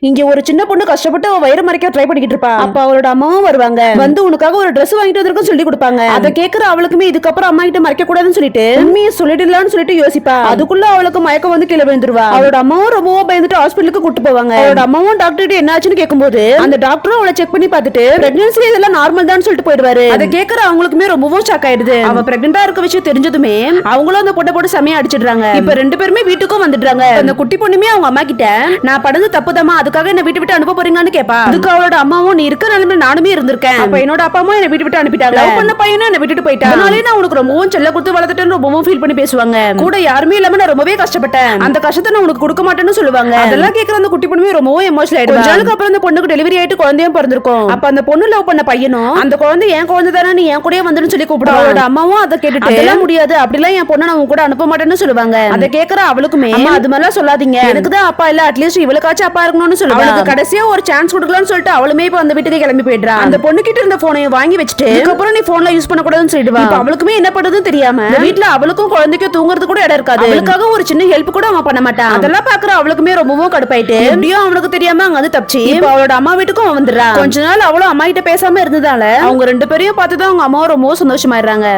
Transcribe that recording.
இங்க ஒரு சின்ன பொண்ணு கஷ்டப்பட்டு அவ வயிறு மறைக்க ட்ரை பண்ணிக்கிட்டு இருப்பா. அப்ப அவளோட அம்மாவும் வருவாங்க. வந்து உனக்காக ஒரு Dress வாங்கிட்டு வந்திருக்கோம் சொல்லி கொடுப்பாங்க. அதை கேக்குற அவளுக்குமே இதுக்கப்புறம் அம்மா கிட்ட மறைக்க கூடாதுன்னு சொல்லிட்டு உண்மையை சொல்லிடலாம்னு சொல்லிட்டு யோசிப்பா. அதுக்குள்ள அவளுக்கு மயக்கம் வந்து கீழே விழுந்துருவா. அவளோட அம்மாவும் ரொம்ப பயந்துட்டு ஹாஸ்பிட்டலுக்கு கூட்டு போவாங்க. அவளோட அம்மாவும் டாக்டர் கிட்ட என்ன ஆச்சுன்னு கேட்கும்போது அந்த டாக்டரும் அவளை செக் பண்ணி பார்த்துட்டு பிரெக்னன்சி இதெல்லாம் நார்மல் தான் சொல்லிட்டு போயிடுவாரு. அதை கேக்குற அவங்களுக்குமே ரொம்பவும் ஷாக் ஆயிடுது. அவ பிரெக்னெண்டா இருக்க விஷயம் தெரிஞ்சதுமே அவங்களும் அந்த பொட்டை போட்டு செமையா அடிச்சிடுறாங்க. இப்ப ரெண்டு பேருமே வீட்டுக்கும் வந்துடுறாங்க. அந்த குட்டி பொண்ணுமே அவங்க அம்மா கிட்ட நான் படுந்து தப்புதாமா, அதுக்காக என்ன வீட்டு விட்டு அனுப்ப போறீங்கன்னு கேப்பா. அதுக்கு அவளோட அம்மாவும் நீ இருக்க நிலைமையில நானுமே இருந்திருக்கேன். அப்ப என்னோட அப்பா அம்மா என்ன வீட்டு விட்டு அனுப்பிட்டாங்க. லவ் பண்ண பையனும் என்ன விட்டுட்டு போயிட்டா. அதனாலே நான் உனக்கு ரொம்பவும் செல்ல கொடுத்து வளர்த்துட்டேன்னு ரொம்பவும் ஃபீல் பண்ணி பேசுவாங்க. கூட யாருமே இல்லாம நான் ரொம்பவே கஷ்டப்பட்டேன். அந்த கஷ்டத்தை நான் உனக்கு கொடுக்க மாட்டேன்னு சொல்லுவாங்க. அதெல்லாம் கேக்குற அந்த குட்டி பொண்ணுமே ரொம்பவும் எமோஷனல் ஆயிடுவா. கொஞ்ச நாளுக்கு அப்புறம் அந்த பொண்ணுக்கு டெலிவரி ஆயிட்டு குழந்தையும் பிறந்திருக்கும். அப்ப அந்த பொண்ணு லவ் பண்ண பையனும் அந்த குழந்தை என் குழந்தை தானே, நீ என் கூடயே வந்துன்னு சொல்லி கூப்பிடுவா. அவளோட அம்மாவும் அதை கேட்டுட்டு அதெல்லாம் முடியாது, அப்படிலாம் என் பொண்ணை நான் உங்க கூட அனுப்ப மாட்டேன்னு சொல்லுவாங்க. அதை கேக்குற அவளுக்குமே அம்மா அது மாதிரிலாம் சொல்லாதீங்க, எனக்கு தான் அப்பா இல்ல, அட்லீஸ்ட் இவளுக்காச்சும் அப்பா இருக்கணும்னு சொல்லுவாங்க. அவளுக்கு கடைசியா ஒரு சான்ஸ் கொடுக்கலாம்னு சொல்லிட்டு அவளுமே இப்ப அந்த வீட்டுக்கு கிளம்பி போயிடுறா. அந்த பொண்ணு கிட்ட இருந்த போனையும் வாங்கி வச்சுட்டு அதுக்கப்புறம் நீ போன்ல யூஸ் பண்ண கூடாதுன்னு சொல்லிடுவா. இப்ப அவளுக்குமே என்ன பண்றதுன்னு தெரியாம வீட்டுல அவளுக்கும் குழந்தைக்கும் தூங்குறது கூட இடம் இருக்காது. அவளுக்காக ஒரு சின்ன ஹெல்ப் கூட அவன் பண்ண மாட்டான். அதெல்லாம் பாக்குற அவளுக்குமே ரொம்பவும் கடுப்பாயிட்டு எப்படியும் அவனுக்கு தெரியாம அங்க வந்து தப்பிச்சு இப்ப அவளோட அம்மா வீட்டுக்கும் அவன் வந்துடுறா. கொஞ்ச நாள் அவளும் அம்மா கிட்ட பேசாம இருந்ததால அவங்க ரெண்டு பேரையும் பார்த்துதான் அவங்க அம்மாவும் ரொம்பவும் சந்தோஷமாயிடுறாங்க.